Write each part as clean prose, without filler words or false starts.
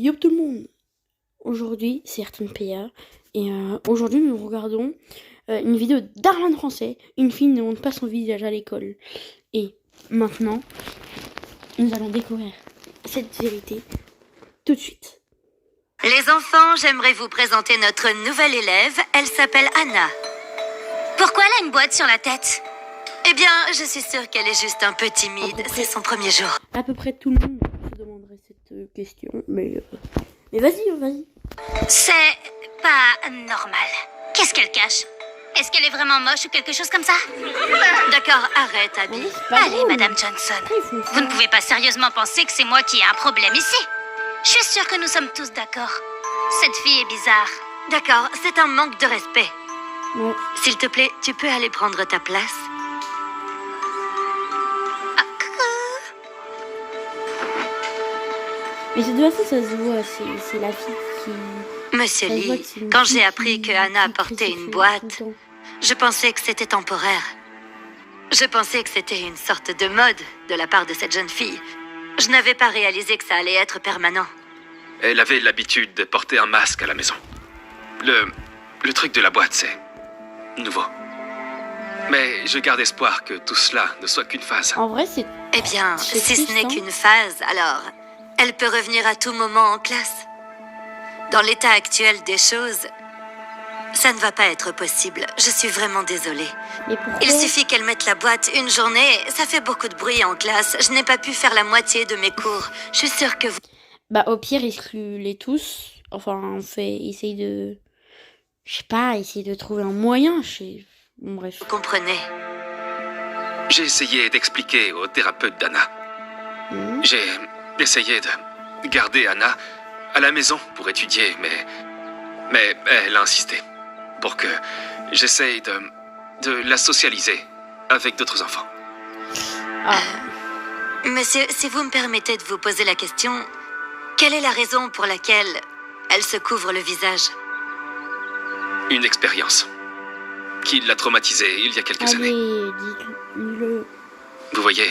Yop tout le monde. Aujourd'hui, c'est RTNPA et aujourd'hui nous regardons une vidéo d'Arman Français. Une fille ne montre pas son visage à l'école. Et maintenant, nous allons découvrir cette vérité tout de suite. Les enfants, j'aimerais vous présenter notre nouvelle élève. Elle s'appelle Anna. Pourquoi elle a une boîte sur la tête? Eh bien, je suis sûre qu'elle est juste un peu timide. C'est son premier jour. À peu près tout le monde se demanderait cette question, mais vas-y. C'est pas normal. Qu'est-ce qu'elle cache? Est-ce qu'elle est vraiment moche ou quelque chose comme ça? D'accord, arrête, Abby. Oui, c'est pas Allez, drôle. Madame Johnson. Après, ils font ça. Vous ne pouvez pas sérieusement penser que c'est moi qui ai un problème ici. Je suis sûre que nous sommes tous d'accord. Cette fille est bizarre. D'accord, c'est un manque de respect. Ouais. S'il te plaît, tu peux aller prendre ta place? Mais de toute façon, ça se voit, c'est la fille qui... Monsieur ça se voit Lee, que c'est une quand fille j'ai appris qui- que Anna qui portait crie une tout le boîte, temps. je pensais que c'était temporaire. Je pensais que c'était une sorte de mode de la part de cette jeune fille. Je n'avais pas réalisé que ça allait être permanent. Elle avait l'habitude de porter un masque à la maison. Le truc de la boîte, c'est nouveau. Mais je garde espoir que tout cela ne soit qu'une phase. En vrai, c'est... Eh bien, C'est si triste, ce n'est hein. qu'une phase, alors elle peut revenir à tout moment en classe. Dans l'état actuel des choses, ça ne va pas être possible. Je suis vraiment désolée. Mais pourquoi... Il suffit qu'elle mette la boîte une journée, ça fait beaucoup de bruit en classe. Je n'ai pas pu faire la moitié de mes cours. Je suis sûre que vous... Bah, au pire, exclut-les tous. Enfin, on fait... Essaye de... Je sais pas, essayer de trouver un moyen. Bon, bref. comprenez. J'ai essayé d'expliquer au thérapeute d'Anna. Mhm. J'ai essayé de garder Anna à la maison pour étudier, mais elle a insisté pour que j'essaye de la socialiser avec d'autres enfants. Ah, Monsieur, si vous me permettez de vous poser la question, quelle est la raison pour laquelle elle se couvre le visage? Une expérience qui l'a traumatisée il y a quelques allez, années. dis-le. Vous voyez,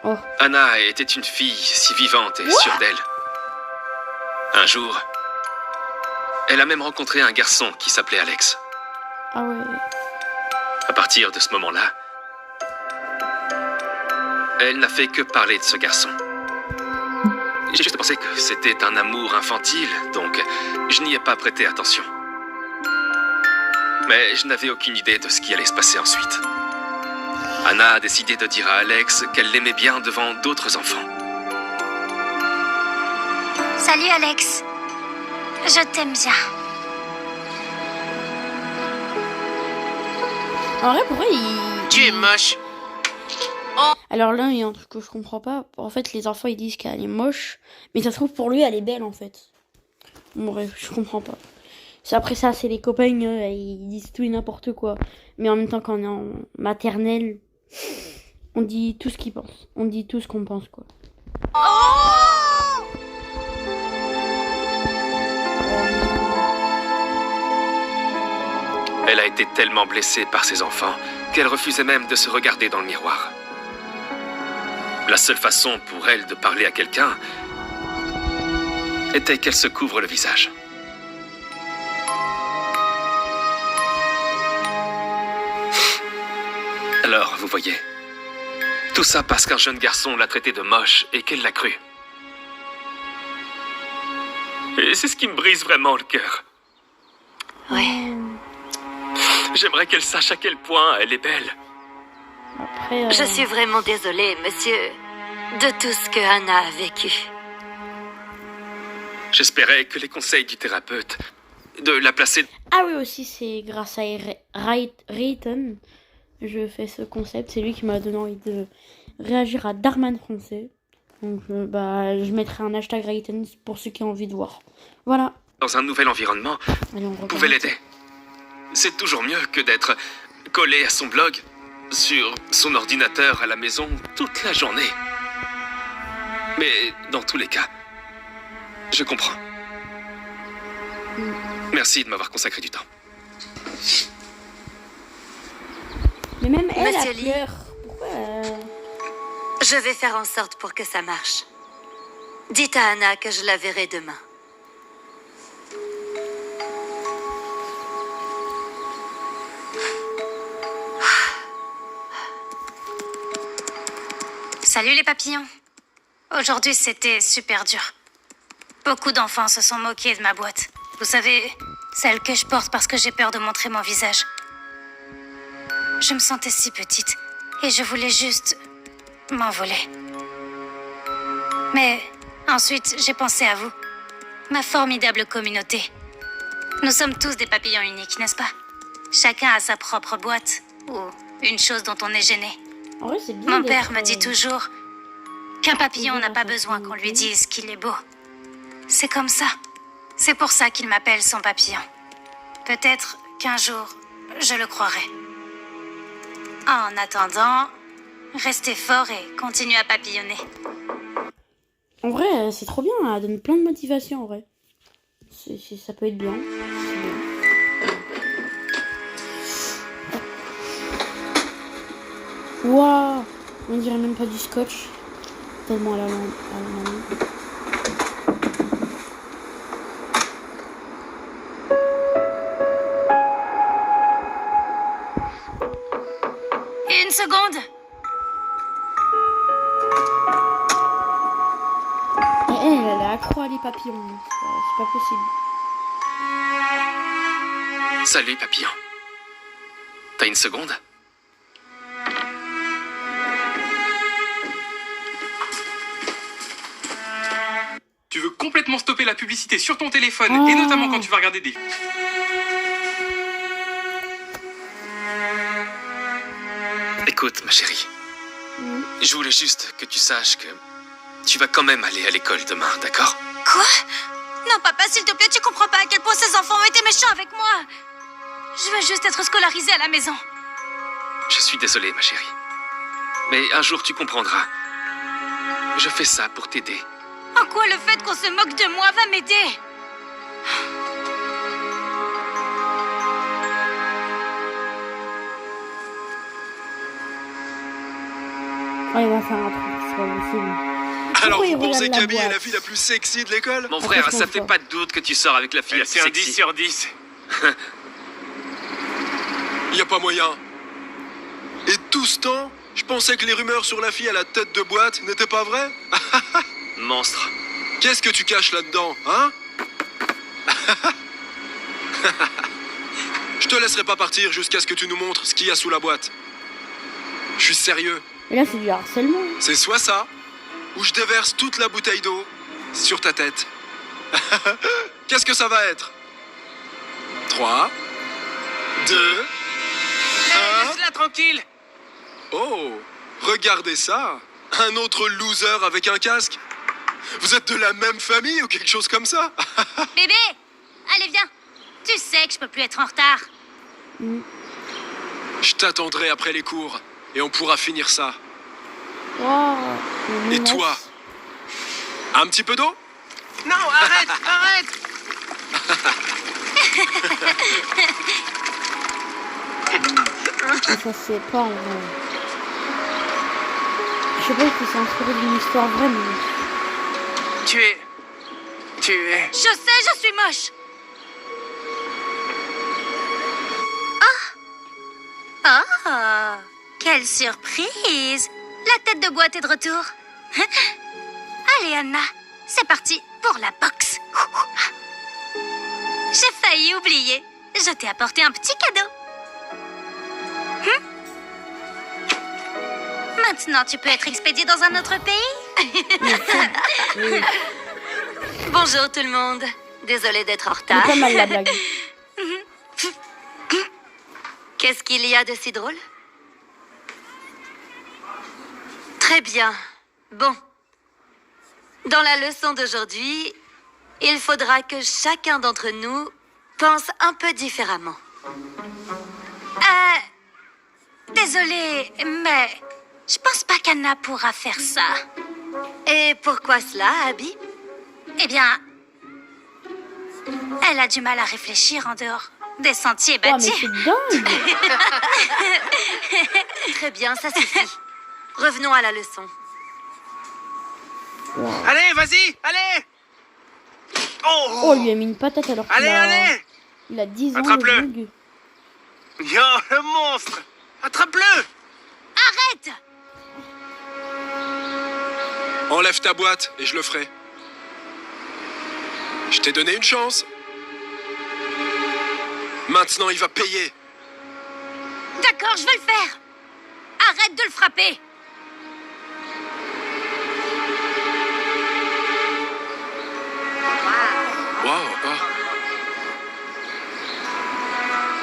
Oh, Anna était une fille si vivante et sûre d'elle. Un jour, elle a même rencontré un garçon qui s'appelait Alex. ah ouais. À partir de ce moment-là, elle n'a fait que parler de ce garçon. J'ai juste pensé que c'était un amour infantile, donc je n'y ai pas prêté attention. Mais je n'avais aucune idée de ce qui allait se passer ensuite. Anna a décidé de dire à Alex qu'elle l'aimait bien devant d'autres enfants. Salut Alex. Je t'aime bien. En vrai, pourquoi il... Tu es moche. Alors là, il y a un truc que je comprends pas. En fait, les enfants, ils disent qu'elle est moche. Mais ça se trouve, pour lui, elle est belle, en fait. Bon, bref, je comprends pas. Après ça, c'est les copains, ils disent tout et n'importe quoi. Mais en même temps, quand on est en maternelle, on dit tout ce qu'ils pensent. On dit tout ce qu'on pense, quoi. Elle a été tellement blessée par ses enfants qu'elle refusait même de se regarder dans le miroir. La seule façon pour elle de parler à quelqu'un était qu'elle se couvre le visage. Alors, vous voyez, tout ça parce qu'un jeune garçon l'a traitée de moche et qu'elle l'a cru. Et c'est ce qui me brise vraiment le cœur. Ouais. J'aimerais qu'elle sache à quel point elle est belle. Après, Je suis vraiment désolée, monsieur, de tout ce que Anna a vécu. J'espérais que les conseils du thérapeute, de la placer... Ah oui, aussi, c'est grâce à Rayton. Je fais ce concept. C'est lui qui m'a donné envie de réagir à Darman Français. Donc, je mettrai un hashtag Rayton pour ceux qui ont envie de voir. Voilà. dans un nouvel environnement Allez, on pouvait recommence. l'aider. C'est toujours mieux que d'être collé à son blog, sur son ordinateur à la maison toute la journée. Mais dans tous les cas, je comprends. Merci de m'avoir consacré du temps. Mais même elle, Monsieur elle Lee. pleure. Pourquoi Je vais faire en sorte pour que ça marche. Dites à Anna que je la verrai demain. Salut les papillons. Aujourd'hui, c'était super dur. Beaucoup d'enfants se sont moqués de ma boîte. Vous savez, celle que je porte parce que j'ai peur de montrer mon visage. Je me sentais si petite et je voulais juste m'envoler. Mais ensuite, j'ai pensé à vous, ma formidable communauté. Nous sommes tous des papillons uniques, n'est-ce pas? Chacun a sa propre boîte ou une chose dont on est gêné. En vrai, c'est bien. Mon père me dit toujours qu'un papillon n'a pas besoin qu'on lui dise qu'il est beau. C'est comme ça. C'est pour ça qu'il m'appelle son papillon. Peut-être qu'un jour, je le croirai. En attendant, restez fort et continuez à papillonner. En vrai, c'est trop bien. Elle donne plein de motivation, en vrai. Ça peut être bien. C'est bien. Waouh, on dirait même pas du scotch. Tellement à la main. Une seconde. Et elle est accro à les papillons. C'est pas possible. Salut, papillon. T'as une seconde? Tu veux complètement stopper la publicité sur ton téléphone, et notamment quand tu vas regarder des... Écoute, ma chérie. Je voulais juste que tu saches que tu vas quand même aller à l'école demain, d'accord? Quoi? Non, papa, s'il te plaît, tu comprends pas à quel point ces enfants ont été méchants avec moi. Je veux juste être scolarisée à la maison. Je suis désolé, ma chérie. Mais un jour, tu comprendras. Je fais ça pour t'aider. En quoi le fait qu'on se moque de moi va m'aider? Oh, il va faire un truc, c'est pas possible. Alors Pourquoi il vous pensez regarde la qu'Abby est la boîte fille la plus sexy de l'école? Mon Après, frère, je ça comprends fait pas de doute que tu sors avec la fille la plus C'est un 10 sexy. sur 10. Y a pas moyen. Et tout ce temps, je pensais que les rumeurs sur la fille à la tête de boîte n'étaient pas vraies. Monstre. Qu'est-ce que tu caches là-dedans, hein? Je te laisserai pas partir jusqu'à ce que tu nous montres ce qu'il y a sous la boîte. Je suis sérieux. Et là, c'est du harcèlement. C'est soit ça, ou je déverse toute la bouteille d'eau sur ta tête. Qu'est-ce que ça va être? 3, 2, 1... Laisse-la tranquille. Oh, regardez ça. Un autre loser avec un casque. Vous êtes de la même famille ou quelque chose comme ça? Bébé, allez, viens. Tu sais que je peux plus être en retard. Je t'attendrai après les cours et on pourra finir ça. Wow, Et toi? Un petit peu d'eau? Non, arrête, arrête. Ça se fait pas en vrai. Je sais pas si c'est inspiré d'une histoire vraie, mais... Tu es... Je sais, je suis moche. Oh, quelle surprise. La tête de boîte est de retour. Allez, Anna, c'est parti pour la boxe. J'ai failli oublier. Je t'ai apporté un petit cadeau. Maintenant, tu peux être expédié dans un autre pays. Bonjour tout le monde. Désolée d'être en C'est retard. pas mal la blague. Qu'est-ce qu'il y a de si drôle? Très bien. Bon. Dans la leçon d'aujourd'hui, il faudra que chacun d'entre nous pense un peu différemment. Désolée, mais je pense pas qu'Anna pourra faire ça. Et pourquoi cela, Abby? Eh bien, elle a du mal à réfléchir en dehors des sentiers Oh, mais bâtis. c'est dingue. Très bien, ça suffit. Revenons à la leçon. Wow. Allez, vas-y, allez. Oh, il lui a mis une patate alors qu'il Allez, a... allez. Il a 10 ans. Attrape-le. le bug. Yo, le monstre. Attrape-le. Arrête! Enlève ta boîte et je le ferai. Je t'ai donné une chance. Maintenant, il va payer. D'accord, je vais le faire. Arrête de le frapper. Waouh. Oh.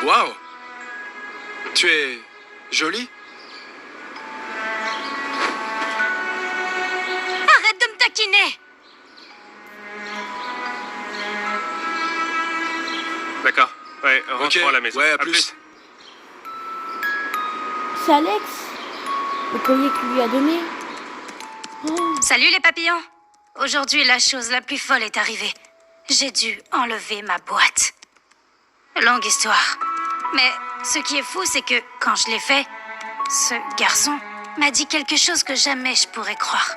Waouh. Tu es jolie. Arrête de me taquiner. D'accord. Ouais, Ok, rentrons à la maison. ouais, à plus. C'est Alex. Le collier qu'il lui a donné. Oh. Salut les papillons. Aujourd'hui, la chose la plus folle est arrivée. J'ai dû enlever ma boîte. Longue histoire. Mais ce qui est fou, c'est que quand je l'ai fait, ce garçon m'a dit quelque chose que jamais je pourrais croire.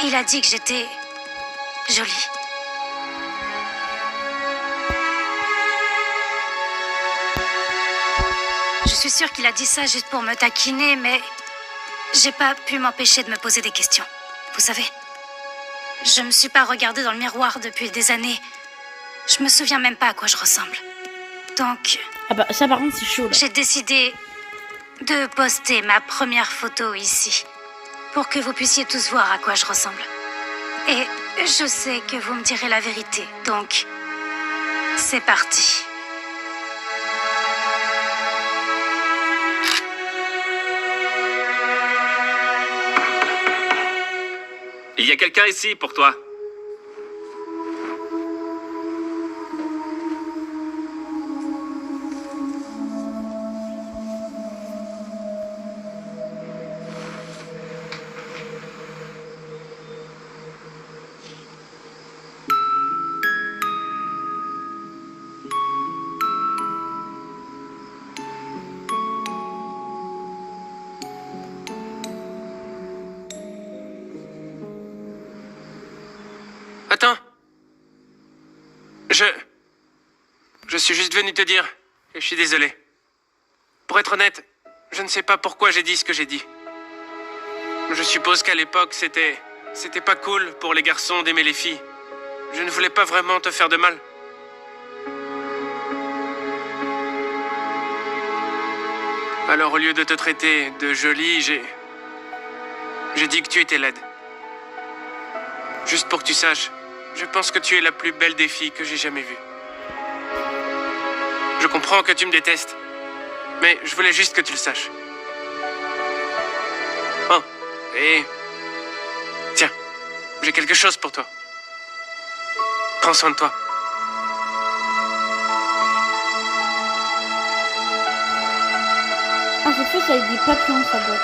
Il a dit que j'étais jolie. Je suis sûre qu'il a dit ça juste pour me taquiner, mais j'ai pas pu m'empêcher de me poser des questions. Vous savez, je me suis pas regardée dans le miroir depuis des années. Je me souviens même pas à quoi je ressemble. Donc, Ah bah ça par contre c'est chaud là. j'ai décidé de poster ma première photo ici, pour que vous puissiez tous voir à quoi je ressemble. Et je sais que vous me direz la vérité, donc c'est parti. Il y a quelqu'un ici pour toi. Attends. Je suis juste venu te dire que je suis désolé. Pour être honnête, je ne sais pas pourquoi j'ai dit ce que j'ai dit. Je suppose qu'à l'époque, c'était pas cool pour les garçons d'aimer les filles. Je ne voulais pas vraiment te faire de mal. Alors au lieu de te traiter de jolie, j'ai dit que tu étais laide. Juste pour que tu saches, je pense que tu es la plus belle des filles que j'ai jamais vues. Je comprends que tu me détestes, mais je voulais juste que tu le saches. Oh, et... Tiens, j'ai quelque chose pour toi. Prends soin de toi. Ah cette fois c'est avec des papillons sa boîte.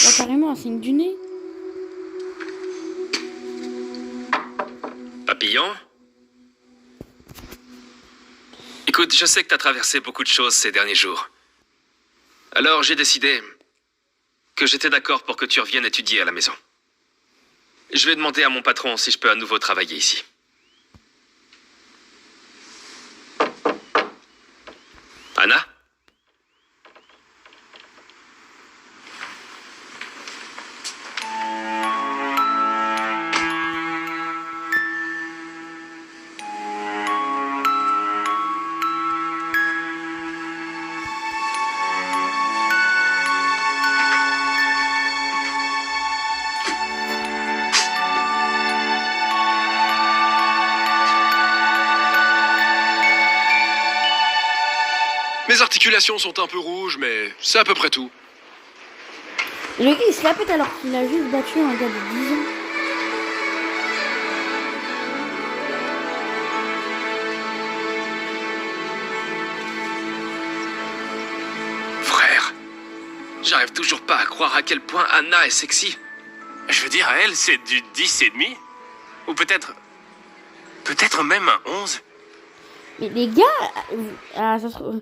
Là carrément un signe du nez. Papillon? Écoute, je sais que t'as traversé beaucoup de choses ces derniers jours. Alors j'ai décidé que j'étais d'accord pour que tu reviennes étudier à la maison. Je vais demander à mon patron si je peux à nouveau travailler ici. Anna? Mes articulations sont un peu rouges, mais c'est à peu près tout. Et le gars il se la pète alors qu'il a juste battu un gars de 10 ans. J'arrive toujours pas à croire à quel point Anna est sexy. Je veux dire, à elle, c'est du 10,5. Ou peut-être... Peut-être même un 11. Mais les gars, ça se trouve...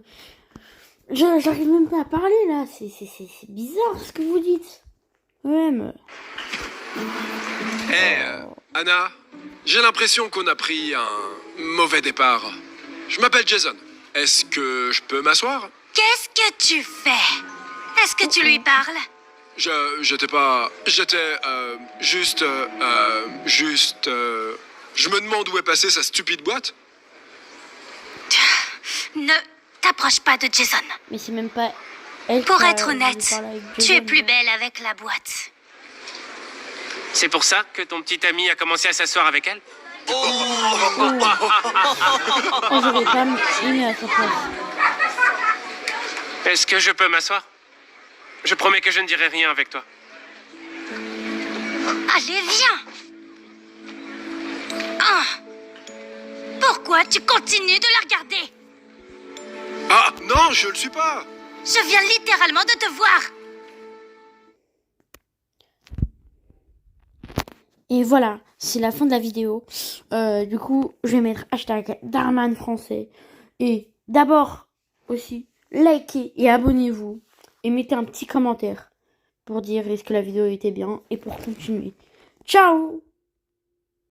J'arrive même pas à parler là, c'est bizarre ce que vous dites. Ouais, mais... Anna, j'ai l'impression qu'on a pris un mauvais départ. Je m'appelle Jason. Est-ce que je peux m'asseoir? Qu'est-ce que tu fais? Est-ce que tu lui parles? J'étais pas... J'étais... juste... Je me demande où est passée sa stupide boîte. Ne t'approche pas de Jason. Mais c'est même pas... elle Pour qui a être voulu honnête, parler avec tu Jason. es plus belle avec la boîte. C'est pour ça que ton petit ami a commencé à s'asseoir avec elle? Oh, j'aurais pas aimé à sa place. Est-ce que je peux m'asseoir? Je promets que je ne dirai rien avec toi. Allez, viens. Ah. Pourquoi tu continues de la regarder? Ah, non, je le suis pas. Je viens littéralement de te voir. Et voilà, c'est la fin de la vidéo. Du coup, je vais mettre hashtag Darman français. Et d'abord, aussi, likez et abonnez-vous. Et mettez un petit commentaire pour dire est-ce que la vidéo était bien et pour continuer. Ciao!